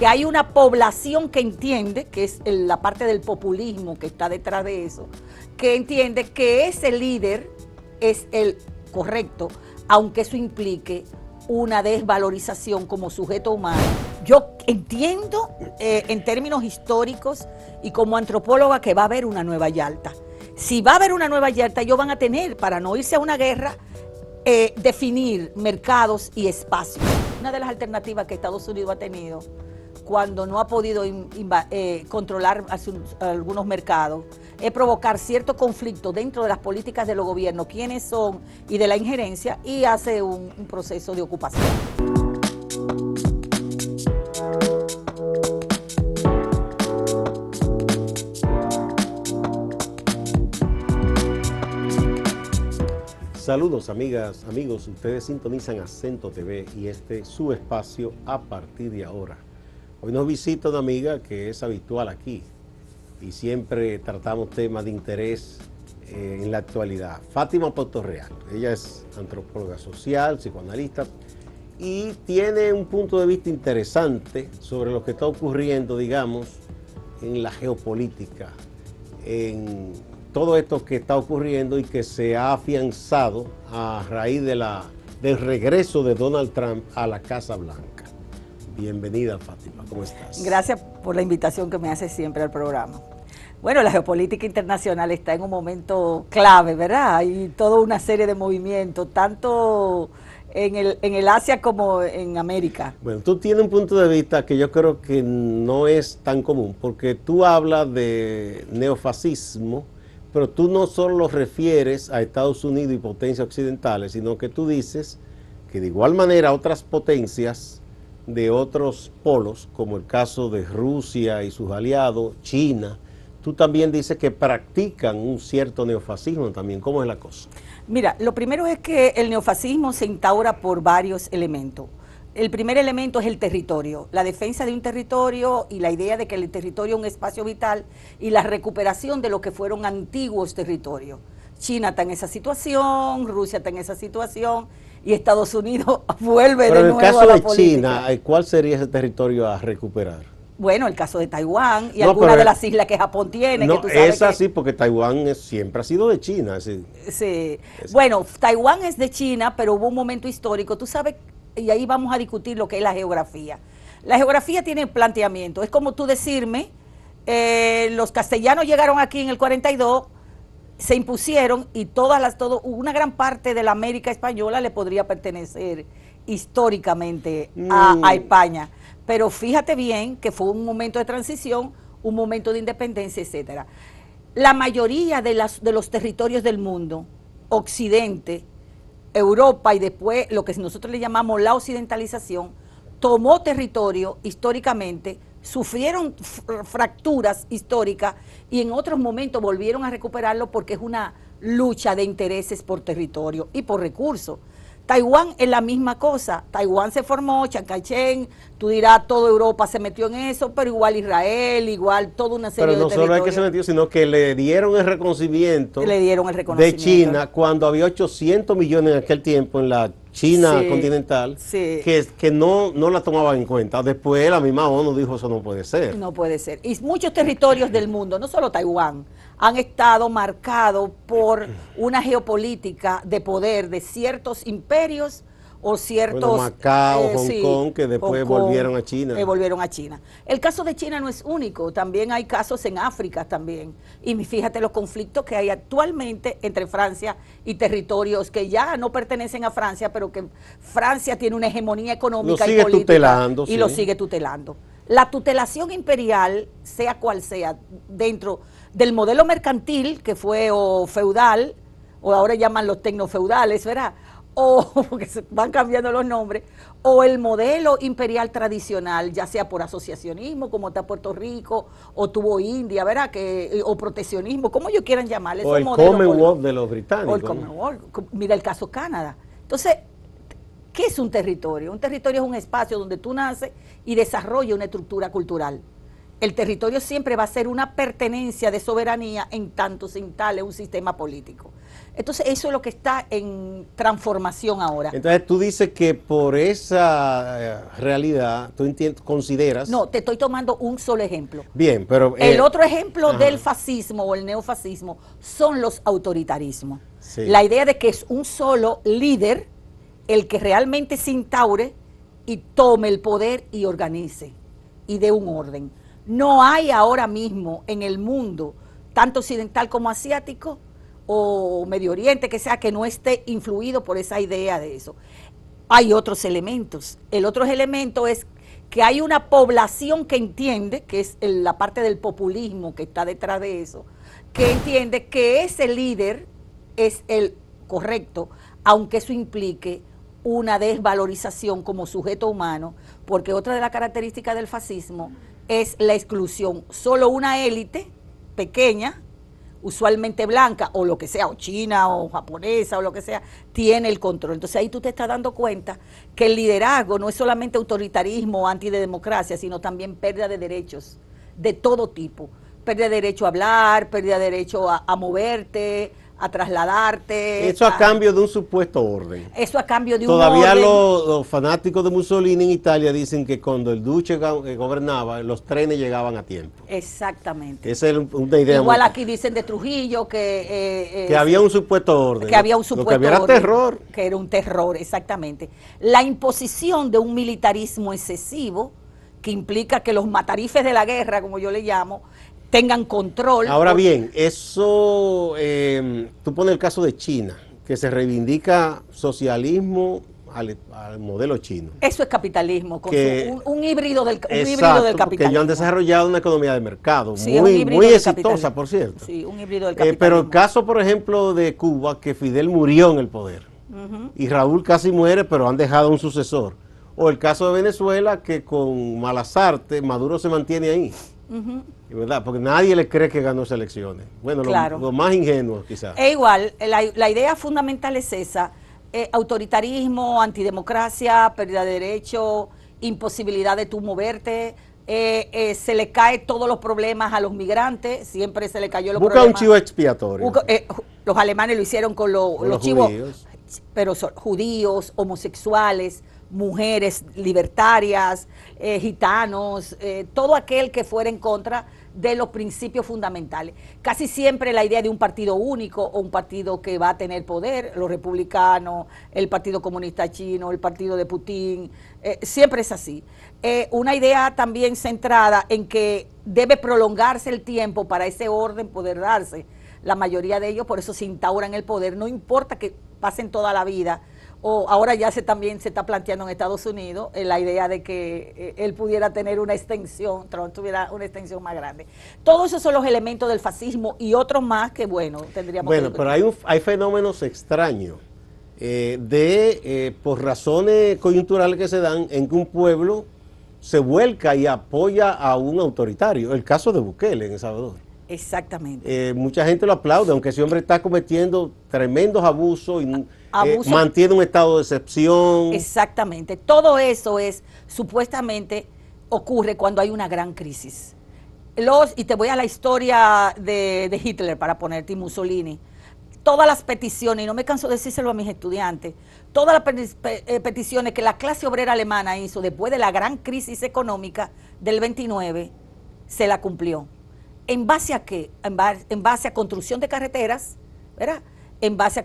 que hay una población que entiende, que es la parte del populismo que está detrás de eso, que entiende que ese líder es el correcto, aunque eso implique una desvalorización como sujeto humano. Yo entiendo en términos históricos y como antropóloga que va a haber una nueva Yalta. Si va a haber una nueva Yalta, ellos van a tener, para no irse a una guerra, definir mercados y espacios. Una de las alternativas que Estados Unidos ha tenido cuando no ha podido controlar algunos mercados es provocar cierto conflicto dentro de las políticas de los gobiernos, quiénes son y de la injerencia, y hace un proceso de ocupación. Saludos amigas, amigos, ustedes sintonizan Acento TV y este es su espacio a partir de ahora. Hoy nos visita una amiga que es habitual aquí y siempre tratamos temas de interés en la actualidad. Fátima Portorreal, ella es antropóloga social, psicoanalista y tiene un punto de vista interesante sobre lo que está ocurriendo, digamos, en la geopolítica, en todo esto que está ocurriendo y que se ha afianzado a raíz del regreso de Donald Trump a la Casa Blanca. Bienvenida, Fátima, ¿cómo estás? Gracias por la invitación que me hace siempre al programa. Bueno, la geopolítica internacional está en un momento clave, ¿verdad? Hay toda una serie de movimientos, tanto en el Asia como en América. Bueno, tú tienes un punto de vista que yo creo que no es tan común, porque tú hablas de neofascismo, pero tú no solo lo refieres a Estados Unidos y potencias occidentales, sino que tú dices que de igual manera otras potencias de otros polos, como el caso de Rusia y sus aliados, China, tú también dices que practican un cierto neofascismo también. ¿Cómo es la cosa? Mira, lo primero es que el neofascismo se instaura por varios elementos. El primer elemento es el territorio, la defensa de un territorio y la idea de que el territorio es un espacio vital y la recuperación de lo que fueron antiguos territorios. China está en esa situación, Rusia está en esa situación y Estados Unidos vuelve de nuevo a la política. Pero en el caso de China, ¿cuál sería ese territorio a recuperar? Bueno, el caso de Taiwán y algunas de las islas que Japón tiene. No, que tú sabes es así porque Taiwán siempre ha sido de China. Sí. Bueno, Taiwán es de China, pero hubo un momento histórico, tú sabes, y ahí vamos a discutir lo que es la geografía. La geografía tiene planteamiento, es como tú decirme, los castellanos llegaron aquí en el 42, se impusieron y una gran parte de la América española le podría pertenecer históricamente a España. Pero fíjate bien que fue un momento de transición, un momento de independencia, etcétera. La mayoría de los territorios del mundo, Occidente, Europa y después lo que nosotros le llamamos la occidentalización, tomó territorio históricamente, sufrieron fracturas históricas y en otros momentos volvieron a recuperarlo porque es una lucha de intereses por territorio y por recursos. Taiwán es la misma cosa, Taiwán se formó, Chiang Kai-shek, tú dirás, toda Europa se metió en eso, pero igual Israel, igual toda una serie de territorios. Pero no solo es que se metió, sino que le dieron el reconocimiento, de China, cuando había 800 millones en aquel tiempo en la China continental, que no la tomaban en cuenta. Después la misma ONU dijo, eso no puede ser. No puede ser. Y muchos territorios del mundo, no solo Taiwán, han estado marcados por una geopolítica de poder de ciertos imperios o ciertos... Bueno, Macao, Hong Kong, que después volvieron a China. Volvieron a China. El caso de China no es único, también hay casos en África también. Y fíjate los conflictos que hay actualmente entre Francia y territorios que ya no pertenecen a Francia, pero que Francia tiene una hegemonía económica y política. Tutelando, y lo sigue tutelando. La tutelación imperial, sea cual sea, dentro del modelo mercantil, que fue o feudal, o ahora llaman los tecnofeudales, ¿verdad?, o porque se van cambiando los nombres, o el modelo imperial tradicional, ya sea por asociacionismo, como está Puerto Rico, o tuvo India, ¿verdad?, o proteccionismo, como ellos quieran llamarle. O el Commonwealth de los británicos. O el Commonwealth. Mira el caso Canadá. Entonces, ¿qué es un territorio? Un territorio es un espacio donde tú naces y desarrollas una estructura cultural. el territorio siempre va a ser una pertenencia de soberanía en tanto se instale un sistema político. Entonces eso es lo que está en transformación ahora. Entonces tú dices que por esa realidad tú consideras... No, te estoy tomando un solo ejemplo. Bien, pero... el otro ejemplo del fascismo o el neofascismo son los autoritarismos. Sí. La idea de que es un solo líder el que realmente se instaure y tome el poder y organice y dé un orden. No hay ahora mismo en el mundo, tanto occidental como asiático, o Medio Oriente, que sea, que no esté influido por esa idea de eso. Hay otros elementos. El otro elemento es que hay una población que entiende, que es la parte del populismo que está detrás de eso, que entiende que ese líder es el correcto, aunque eso implique una desvalorización como sujeto humano, porque otra de las características del fascismo es la exclusión. Solo una élite pequeña, usualmente blanca, o lo que sea, o china, o japonesa, o lo que sea, tiene el control. Entonces ahí tú te estás dando cuenta que el liderazgo no es solamente autoritarismo o antidemocracia, sino también pérdida de derechos de todo tipo. Pérdida de derecho a hablar, pérdida de derecho a moverte, a trasladarte. Eso a cambio de un supuesto orden. Eso a cambio de Todavía un orden. Los fanáticos de Mussolini en Italia dicen que cuando el duce gobernaba, los trenes llegaban a tiempo. Exactamente. Esa es una idea. Igual aquí dicen de Trujillo que había un supuesto orden. Que había un supuesto orden. Lo que había era terror. Que era un terror, exactamente. La imposición de un militarismo excesivo, que implica que los matarifes de la guerra, como yo le llamo, tengan control. Ahora bien, eso, tú pones el caso de China, que se reivindica socialismo al modelo chino. Eso es capitalismo, con un híbrido del capitalismo. Que ellos han desarrollado una economía de mercado, sí, muy exitosa, por cierto. Sí, un híbrido del capitalismo. Pero el caso, por ejemplo, de Cuba, que Fidel murió en el poder, y Raúl casi muere, pero han dejado un sucesor. O el caso de Venezuela, que con malas artes, Maduro se mantiene ahí. ¿Verdad? Porque nadie le cree que ganó esas elecciones. Bueno, claro. lo más ingenuo quizás. Es igual, la idea fundamental es esa, autoritarismo, antidemocracia, pérdida de derecho, imposibilidad de tú moverte, se le cae todos los problemas a los migrantes, siempre se le cayó los problemas. Busca un chivo expiatorio. Los alemanes lo hicieron con los chivos, judíos. Pero son judíos, homosexuales, mujeres libertarias, gitanos, todo aquel que fuera en contra de los principios fundamentales. Casi siempre la idea de un partido único o un partido que va a tener poder, los republicanos, el Partido Comunista Chino, el partido de Putin, siempre es así. Una idea también centrada en que debe prolongarse el tiempo para ese orden poder darse. La mayoría de ellos por eso se instauran el poder, no importa que pasen toda la vida. O ahora ya también se está planteando en Estados Unidos la idea de que él pudiera tener una extensión, Trump tuviera una extensión más grande. Todos esos son los elementos del fascismo y otros más que, bueno, tendríamos que... Bueno, pero hay fenómenos extraños por razones coyunturales que se dan en que un pueblo se vuelca y apoya a un autoritario. El caso de Bukele en El Salvador. Exactamente. Mucha gente lo aplaude, aunque ese hombre está cometiendo tremendos abusos y mantiene un estado de excepción. Exactamente. Todo eso supuestamente ocurre cuando hay una gran crisis. Y te voy a la historia de Hitler para ponerte, y Mussolini. Todas las peticiones, y no me canso de decírselo a mis estudiantes, todas las peticiones que la clase obrera alemana hizo después de la gran crisis económica del 29, se la cumplió. ¿En base a qué? En base a construcción de carreteras, ¿verdad? En base a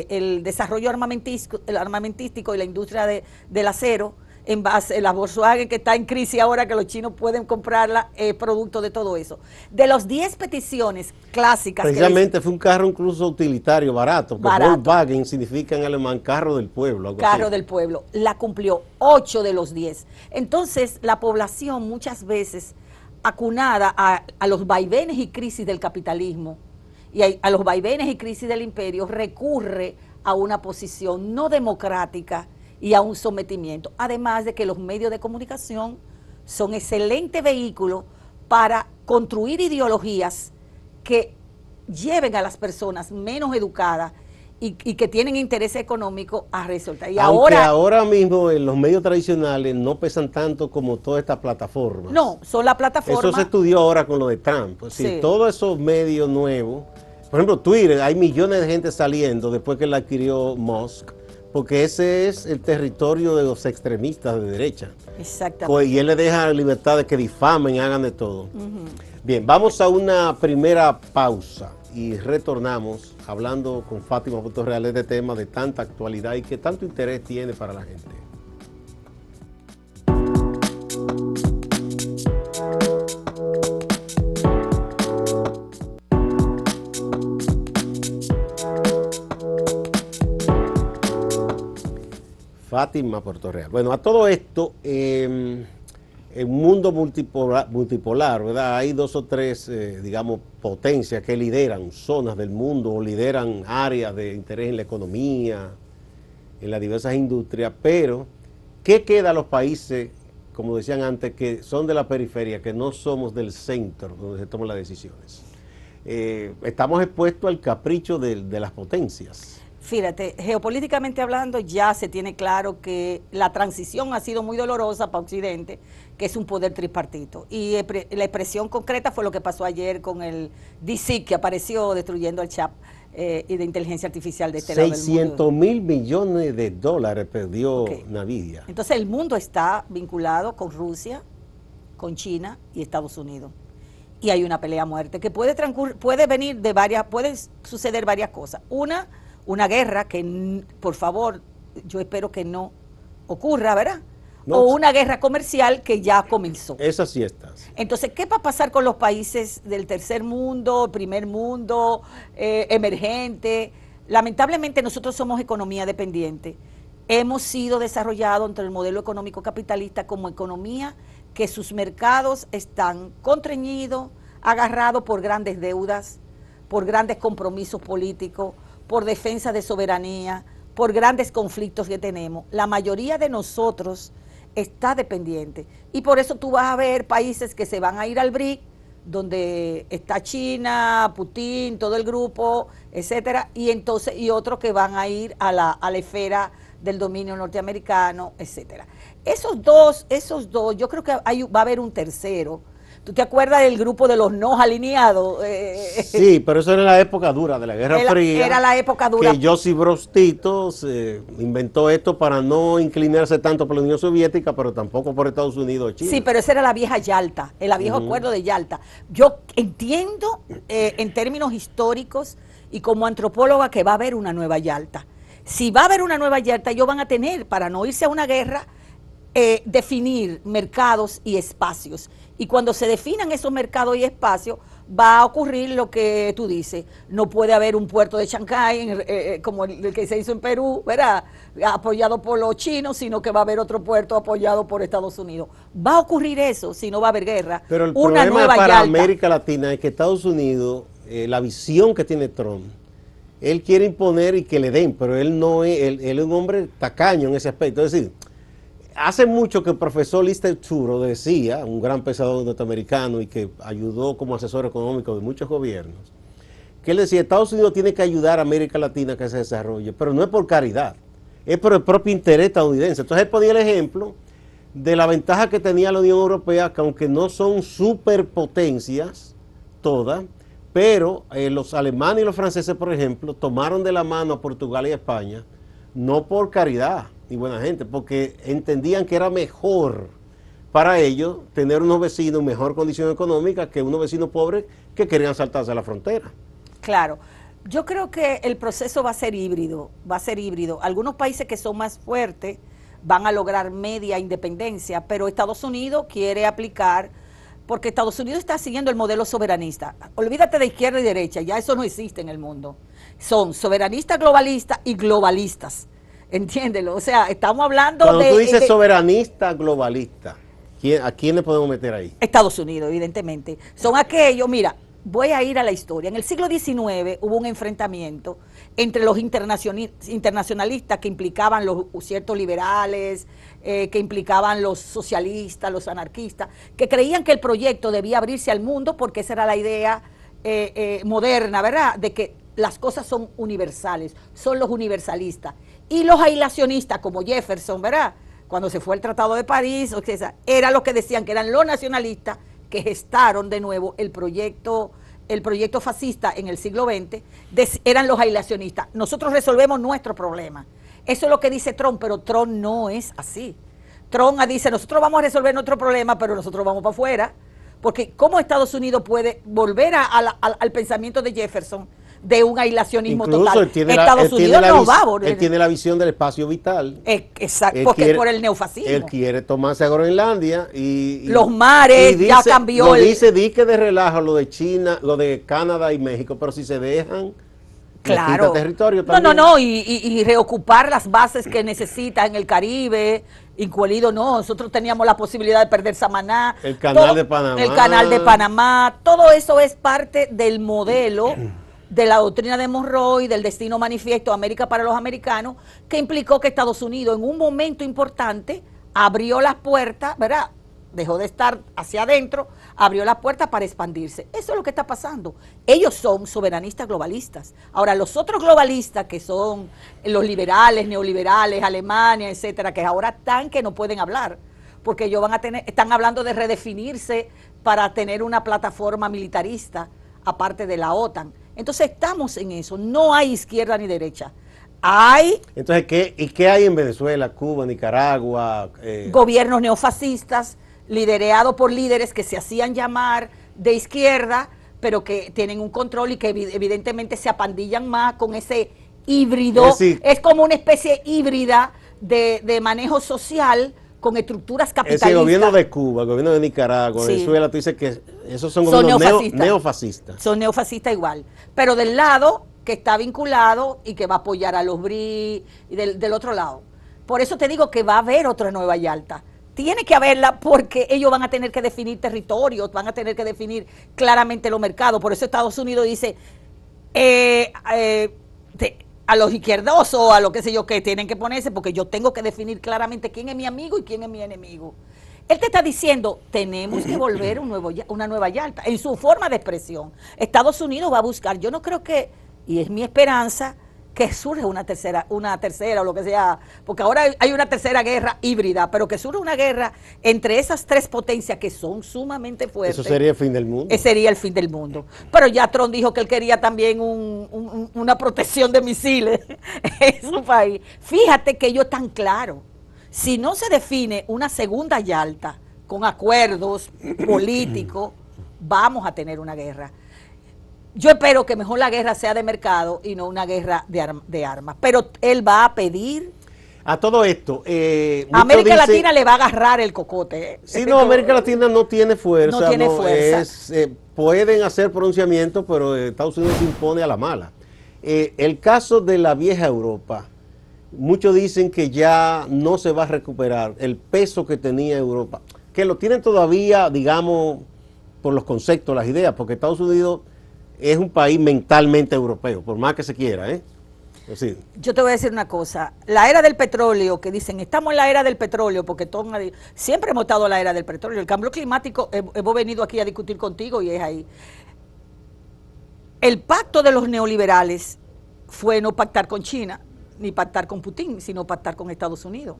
el desarrollo armamentístico y la industria del acero, en base a la Volkswagen que está en crisis ahora, que los chinos pueden comprarla, producto de todo eso. De los 10 peticiones clásicas... Precisamente fue un carro incluso utilitario, barato. Volkswagen significa en alemán carro del pueblo. Carro del pueblo. La cumplió 8 de los 10. Entonces, la población muchas veces acunada a los vaivenes y crisis del capitalismo y a los vaivenes y crisis del imperio, recurre a una posición no democrática y a un sometimiento. Además de que los medios de comunicación son excelentes vehículos para construir ideologías que lleven a las personas menos educadas y que tienen interés económico a resolver. Y aunque ahora mismo en los medios tradicionales no pesan tanto como todas estas plataformas. No, son las plataformas. Eso se estudió ahora con lo de Trump. Es decir, todos esos medios nuevos, por ejemplo, Twitter, hay millones de gente saliendo después que la adquirió Musk, porque ese es el territorio de los extremistas de derecha. Exactamente. Y él le deja libertad de que difamen, hagan de todo. Bien, vamos a una primera pausa y retornamos hablando con Fátima Puertorreal de este tema de tanta actualidad y que tanto interés tiene para la gente. Fátima Puertorreal. Bueno, a todo esto, en un mundo multipolar, ¿verdad? Hay dos o tres, digamos, potencias que lideran zonas del mundo o lideran áreas de interés en la economía, en las diversas industrias, pero ¿qué queda a los países, como decían antes, que son de la periferia, que no somos del centro donde se toman las decisiones? Estamos expuestos al capricho de las potencias. Fíjate, geopolíticamente hablando, ya se tiene claro que la transición ha sido muy dolorosa para Occidente, que es un poder tripartito. Y la expresión concreta fue lo que pasó ayer con el DeepSeek, que apareció destruyendo el chat y de inteligencia artificial de este lado del mundo. 600.000 millones de dólares perdió Nvidia. Entonces el mundo está vinculado con Rusia, con China y Estados Unidos. Y hay una pelea a muerte que puede suceder varias cosas. Una guerra que, por favor, yo espero que no ocurra, ¿verdad? No, o una guerra comercial que ya comenzó. Esas sí están. Entonces, ¿qué va a pasar con los países del tercer mundo, primer mundo, emergente? Lamentablemente nosotros somos economía dependiente. Hemos sido desarrollados entre el modelo económico capitalista como economía que sus mercados están contrañidos, agarrados por grandes deudas, por grandes compromisos políticos, por defensa de soberanía, por grandes conflictos que tenemos. La mayoría de nosotros está dependiente. Y por eso tú vas a ver países que se van a ir al BRIC, donde está China, Putin, todo el grupo, etcétera, y otros que van a ir a la esfera del dominio norteamericano, etcétera. Esos dos, yo creo que va a haber un tercero. ¿Tú te acuerdas del grupo de los no alineados? Sí, pero eso era la época dura de la Guerra Fría. Era la época dura. Que Josip Broz Tito inventó esto para no inclinarse tanto por la Unión Soviética, pero tampoco por Estados Unidos o China. Sí, pero esa era la vieja Yalta, el viejo acuerdo de Yalta. Yo entiendo en términos históricos y como antropóloga que va a haber una nueva Yalta. Si va a haber una nueva Yalta, ellos van a tener, para no irse a una guerra, definir mercados y espacios. Y cuando se definan esos mercados y espacios, va a ocurrir lo que tú dices. No puede haber un puerto de Shanghái como el que se hizo en Perú, ¿verdad? Apoyado por los chinos, sino que va a haber otro puerto apoyado por Estados Unidos. Va a ocurrir eso si no va a haber guerra. Pero el problema para América Latina es que Estados Unidos, la visión que tiene Trump, él quiere imponer y que le den, pero él no es, él es un hombre tacaño en ese aspecto. Es decir, hace mucho que el profesor Lister Turo decía, un gran pensador norteamericano y que ayudó como asesor económico de muchos gobiernos, que él decía, Estados Unidos tiene que ayudar a América Latina a que se desarrolle, pero no es por caridad, es por el propio interés estadounidense. Entonces él ponía el ejemplo de la ventaja que tenía la Unión Europea, que aunque no son superpotencias todas, pero los alemanes y los franceses, por ejemplo, tomaron de la mano a Portugal y a España, no por caridad y buena gente, porque entendían que era mejor para ellos tener unos vecinos en mejor condición económica que unos vecinos pobres que querían saltarse a la frontera. Claro, yo creo que el proceso va a ser híbrido, Algunos países que son más fuertes van a lograr media independencia, pero Estados Unidos quiere aplicar, porque Estados Unidos está siguiendo el modelo soberanista. Olvídate de izquierda y derecha, ya eso no existe en el mundo. Son soberanistas, globalistas y globalistas. Entiéndelo, o sea, estamos hablando Cuando tú dices soberanista, globalista, ¿a quién le podemos meter ahí? Estados Unidos, evidentemente. Son aquellos, mira, voy a ir a la historia. En el siglo XIX hubo un enfrentamiento entre los internacionalistas que implicaban los ciertos liberales, que implicaban los socialistas, los anarquistas, que creían que el proyecto debía abrirse al mundo porque esa era la idea moderna, ¿verdad? De que las cosas son universales, son los universalistas. Y los aislacionistas, como Jefferson, ¿verdad? Cuando se fue el Tratado de París, o sea, eran los que decían que eran los nacionalistas que gestaron de nuevo el proyecto fascista en el siglo XX, eran los aislacionistas. Nosotros resolvemos nuestro problema. Eso es lo que dice Trump, pero Trump no es así. Trump dice, nosotros vamos a resolver nuestro problema, pero nosotros vamos para afuera. Porque ¿cómo Estados Unidos puede volver al pensamiento de Jefferson de un aislacionismo total? Estados Unidos no va a volver. Él tiene la visión del espacio vital. Exacto, porque por el neofascismo. Él quiere tomarse a Groenlandia y los mares, dice, ya cambió. Dice dique de relajo lo de China, lo de Canadá y México, pero si se dejan... Claro. Territorio también. Y reocupar las bases que necesita en el Caribe, incluido nosotros teníamos la posibilidad de perder Samaná. El canal de Panamá. El canal de Panamá, todo eso es parte del modelo de la doctrina de Monroe, del destino manifiesto América para los americanos, que implicó que Estados Unidos en un momento importante abrió las puertas, ¿verdad? Dejó de estar hacia adentro, abrió las puertas para expandirse. Eso es lo que está pasando. Ellos son soberanistas globalistas. Ahora, los otros globalistas, que son los liberales, neoliberales, Alemania, etcétera, que ahora están que no pueden hablar, porque ellos están hablando de redefinirse para tener una plataforma militarista, aparte de la OTAN. Entonces, estamos en eso. No hay izquierda ni derecha. Entonces, ¿qué hay en Venezuela, Cuba, Nicaragua? Gobiernos neofascistas, liderados por líderes que se hacían llamar de izquierda, pero que tienen un control y que evidentemente se apandillan más con ese híbrido. Es como una especie híbrida de manejo social con estructuras capitalistas. Ese gobierno de Cuba, el gobierno de Nicaragua, sí. Venezuela, tú dices que esos son gobiernos neofascistas. Son neofascistas igual, pero del lado que está vinculado y que va a apoyar a los BRI y del otro lado. Por eso te digo que va a haber otra Nueva Yalta. Tiene que haberla porque ellos van a tener que definir territorios, van a tener que definir claramente los mercados. Por eso Estados Unidos dice a los izquierdosos, a lo que sé yo, que tienen que ponerse, porque yo tengo que definir claramente quién es mi amigo y quién es mi enemigo. Él te está diciendo, tenemos que volver una Nueva Yalta en su forma de expresión. Estados Unidos va a buscar, yo no creo que, y es mi esperanza, que surja una tercera o lo que sea, porque ahora hay una tercera guerra híbrida, pero que surja una guerra entre esas tres potencias que son sumamente fuertes. Eso sería el fin del mundo. Sería el fin del mundo. Pero ya Trump dijo que él quería también una protección de misiles en su país. Fíjate que ellos están claros. Si no se define una segunda Yalta con acuerdos políticos, vamos a tener una guerra. Yo espero que mejor la guerra sea de mercado y no una guerra de armas. Pero él va a pedir... A todo esto... América Latina le va a agarrar el cocote. Sí, no, América Latina no tiene fuerza. No tiene fuerza. Pueden hacer pronunciamientos, pero Estados Unidos se impone a la mala. El caso de la vieja Europa, muchos dicen que ya no se va a recuperar el peso que tenía Europa. Que lo tienen todavía, digamos, por los conceptos, las ideas, porque Estados Unidos... es un país mentalmente europeo, por más que se quiera, ¿eh? Sí. Yo te voy a decir una cosa, la era del petróleo, que dicen, estamos en la era del petróleo, porque siempre hemos estado en la era del petróleo, el cambio climático, hemos venido aquí a discutir contigo y es ahí. El pacto de los neoliberales fue no pactar con China, ni pactar con Putin, sino pactar con Estados Unidos.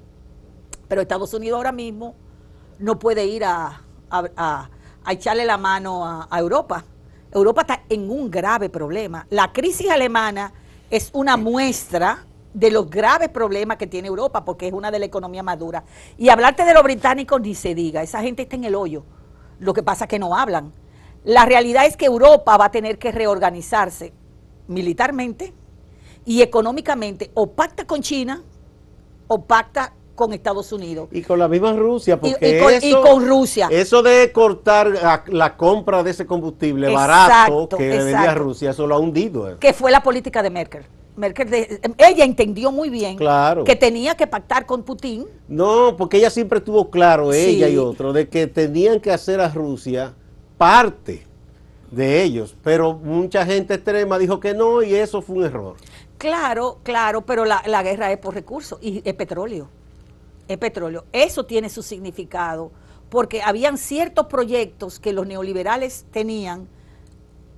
Pero Estados Unidos ahora mismo no puede ir a echarle la mano a Europa. Europa está en un grave problema. La crisis alemana es una muestra de los graves problemas que tiene Europa, porque es una de la economía más dura. Y hablarte de los británicos ni se diga, esa gente está en el hoyo. Lo que pasa es que no hablan. La realidad es que Europa va a tener que reorganizarse militarmente y económicamente, o pacta con China o pacta con Estados Unidos. Y con la misma Rusia, porque y con Rusia. Eso de cortar la compra de ese combustible barato que le vendía a Rusia, eso lo ha hundido. Que fue la política de Merkel. Ella entendió muy bien que tenía que pactar con Putin. No, porque ella siempre tuvo claro, ella y otros, de que tenían que hacer a Rusia parte de ellos, pero mucha gente extrema dijo que no y eso fue un error. Claro, pero la guerra es por recursos y es petróleo. Es petróleo. Eso tiene su significado, porque habían ciertos proyectos que los neoliberales tenían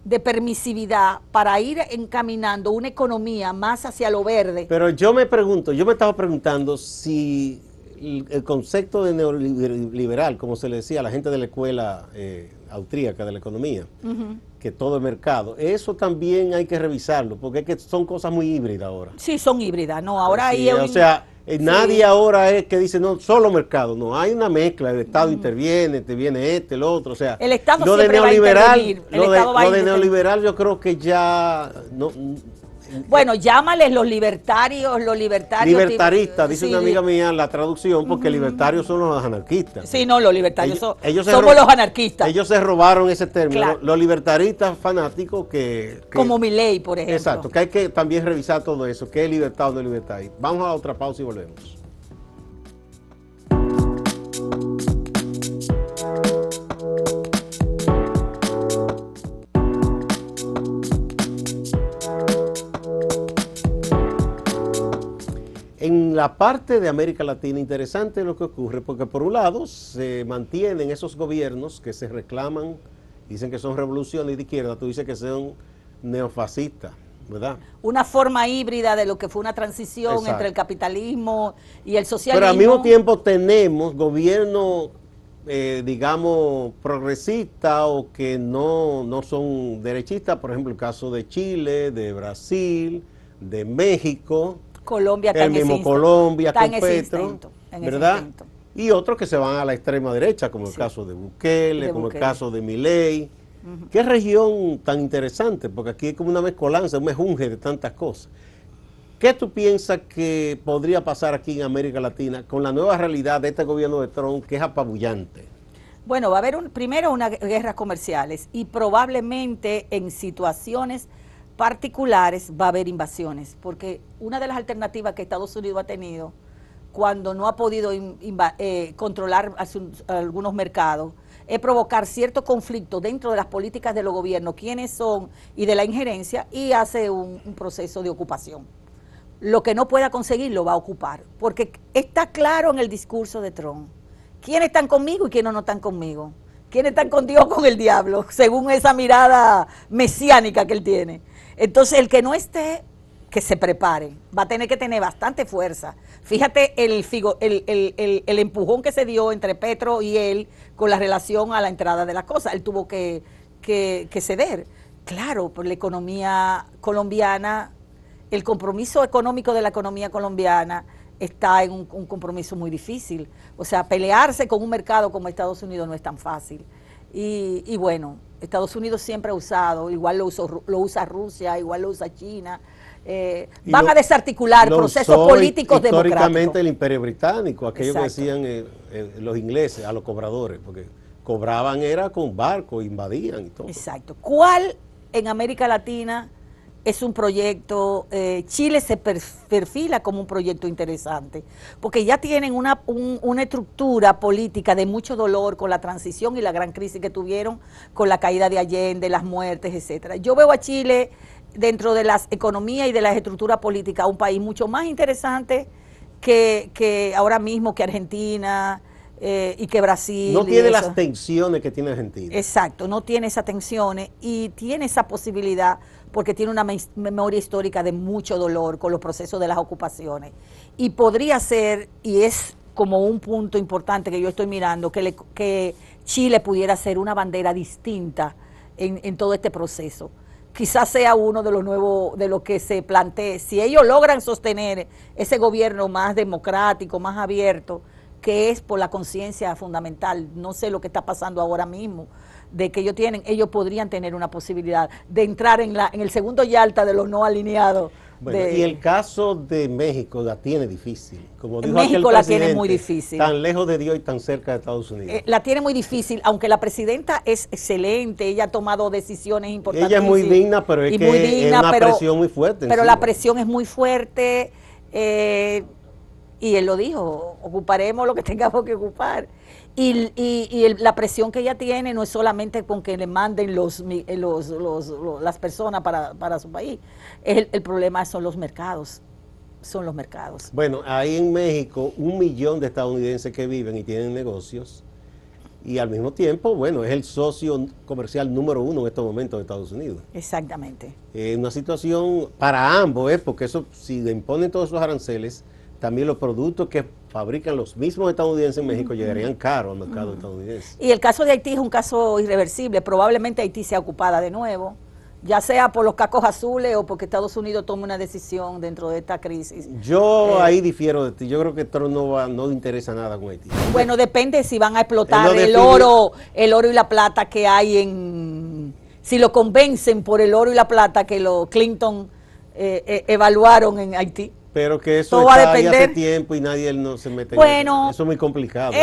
de permisividad para ir encaminando una economía más hacia lo verde. Pero yo me estaba preguntando si el concepto de neoliberal, como se le decía a la gente de la escuela austríaca de la economía, que todo es mercado, eso también hay que revisarlo, porque es que son cosas muy híbridas ahora. Sí, son híbridas, no, ahora Sí, hay o sea, nadie sí. ahora es que dice, no, solo mercado, no, hay una mezcla, el Estado interviene, te viene el otro, o sea, el Estado lo de siempre neoliberal, va a intervenir, lo de neoliberal yo creo que ya, no, bueno, llámales los libertarios. libertaristas, dice sí, una amiga mía la traducción, porque libertarios son los anarquistas. Sí, no, los libertarios ellos somos los anarquistas. Ellos se robaron ese término, claro. Los libertaristas fanáticos que como Milei, por ejemplo. Exacto, que hay que también revisar todo eso, qué es libertad o no libertad. Vamos a otra pausa y volvemos. En la parte de América Latina, interesante lo que ocurre, porque por un lado se mantienen esos gobiernos que se reclaman, dicen que son revoluciones de izquierda, tú dices que son neofascistas, ¿verdad? Una forma híbrida de lo que fue una transición Exacto. entre el capitalismo y el socialismo. Pero al mismo tiempo tenemos gobiernos, digamos, progresistas o que no son derechistas, por ejemplo el caso de Chile, de Brasil, de México. Colombia el mismo Colombia con Petro, ¿verdad? Y otros que se van a la extrema derecha, como el caso de Bukele, como el caso de Milei. Qué región tan interesante, porque aquí es como una mezcolanza, un mejunje de tantas cosas. ¿Qué tú piensas que podría pasar aquí en América Latina con la nueva realidad de este gobierno de Trump, que es apabullante? Bueno, va a haber primero unas guerras comerciales y probablemente en situaciones particulares va a haber invasiones, porque una de las alternativas que Estados Unidos ha tenido cuando no ha podido controlar algunos mercados es provocar cierto conflicto dentro de las políticas de los gobiernos, quiénes son y de la injerencia, y hace un proceso de ocupación. Lo que no pueda conseguir lo va a ocupar, porque está claro en el discurso de Trump quiénes están conmigo y quiénes no están conmigo, quiénes están con Dios o con el diablo, según esa mirada mesiánica que él tiene. Entonces, el que no esté, que se prepare, va a tener que tener bastante fuerza. Fíjate el empujón que se dio entre Petro y él con la relación a la entrada de las cosas. Él tuvo que ceder. Claro, por la economía colombiana, el compromiso económico de la economía colombiana está en un compromiso muy difícil. O sea, pelearse con un mercado como Estados Unidos no es tan fácil. Y bueno, Estados Unidos siempre ha usado, igual lo usa Rusia, igual lo usa China, van a desarticular procesos políticos democráticos. Históricamente el Imperio Británico, aquello que Exacto. decían los ingleses a los cobradores, porque cobraban era con barcos, invadían y todo. Exacto. ¿Cuál en América Latina es un proyecto? Chile se perfila como un proyecto interesante, porque ya tienen una estructura política de mucho dolor con la transición y la gran crisis que tuvieron con la caída de Allende, las muertes, etcétera. Yo veo a Chile dentro de las economías y de las estructuras políticas un país mucho más interesante que ahora mismo que Argentina y que Brasil. No tiene las tensiones que tiene Argentina. Exacto, no tiene esas tensiones y tiene esa posibilidad porque tiene una memoria histórica de mucho dolor con los procesos de las ocupaciones. Y podría ser, y es como un punto importante que yo estoy mirando, que Chile pudiera ser una bandera distinta en todo este proceso. Quizás sea uno de los nuevos, de lo que se plantee. Si ellos logran sostener ese gobierno más democrático, más abierto, que es por la conciencia fundamental, no sé lo que está pasando ahora mismo, de que ellos podrían tener una posibilidad de entrar en el segundo yalta de los no alineados. Bueno, y el caso de México la tiene difícil. Como dijo México la tiene muy difícil. Tan lejos de Dios y tan cerca de Estados Unidos. La tiene muy difícil, aunque la presidenta es excelente, ella ha tomado decisiones importantes. Ella es muy digna, pero es que es una presión muy fuerte. Pero la presión es muy fuerte, y él lo dijo, ocuparemos lo que tengamos que ocupar. Y la presión que ella tiene no es solamente con que le manden las personas para su país, el problema son los mercados. Bueno, ahí en México, 1 millón de estadounidenses que viven y tienen negocios, y al mismo tiempo, bueno, es el socio comercial número 1 en estos momentos de Estados Unidos. Exactamente. Una situación para ambos, porque eso, si le imponen todos esos aranceles, también los productos que fabrican los mismos estadounidenses en México llegarían caros al mercado estadounidense. Y el caso de Haití es un caso irreversible. Probablemente Haití sea ocupada de nuevo, ya sea por los cacos azules o porque Estados Unidos tome una decisión dentro de esta crisis. Yo ahí difiero de ti. Yo creo que Trump no le interesa nada con Haití. Bueno, depende si van a explotar el oro y la plata que hay en... Si lo convencen por el oro y la plata que los Clinton evaluaron en Haití. Pero que eso está ahí hace tiempo y nadie no se mete en eso. Eso es muy complicado.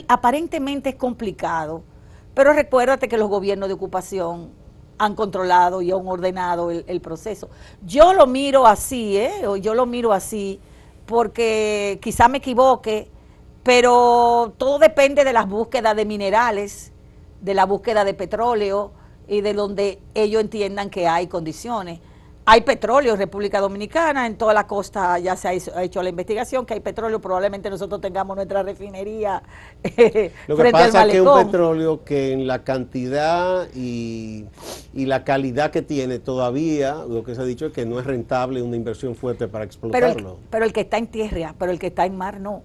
Aparentemente es complicado, pero recuérdate que los gobiernos de ocupación han controlado y han ordenado el proceso. Yo lo miro así, porque quizá me equivoque, pero todo depende de las búsquedas de minerales, de la búsqueda de petróleo y de donde ellos entiendan que hay condiciones. Hay petróleo en República Dominicana, en toda la costa ya se ha hecho la investigación, que hay petróleo, probablemente nosotros tengamos nuestra refinería Lo que pasa es que es un petróleo que en la cantidad y la calidad que tiene todavía, lo que se ha dicho es que no es rentable una inversión fuerte para explotarlo. Pero el que está en tierra, pero el que está en mar no.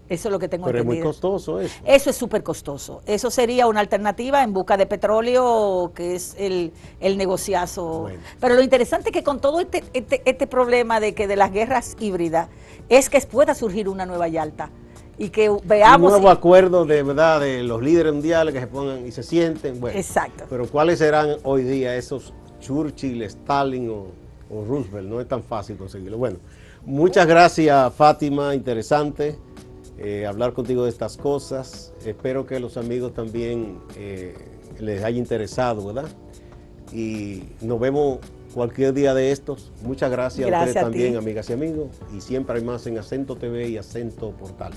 Eso es lo que tengo entendido. Pero es muy costoso eso. Eso es súper costoso. Eso sería una alternativa en busca de petróleo, que es el negociazo. Bueno. Pero lo interesante es que con todo este problema de las guerras híbridas, es que pueda surgir una nueva Yalta. Y que veamos... Un nuevo acuerdo de verdad de los líderes mundiales que se pongan y se sienten. Bueno, exacto. Pero ¿cuáles serán hoy día esos Churchill, Stalin o Roosevelt? No es tan fácil conseguirlo. Bueno, muchas gracias, Fátima, interesante. Hablar contigo de estas cosas. Espero que a los amigos también les haya interesado, ¿verdad? Y nos vemos cualquier día de estos. Muchas gracias a ustedes también, amigas y amigos. Y siempre hay más en Acento TV y Acento Portal.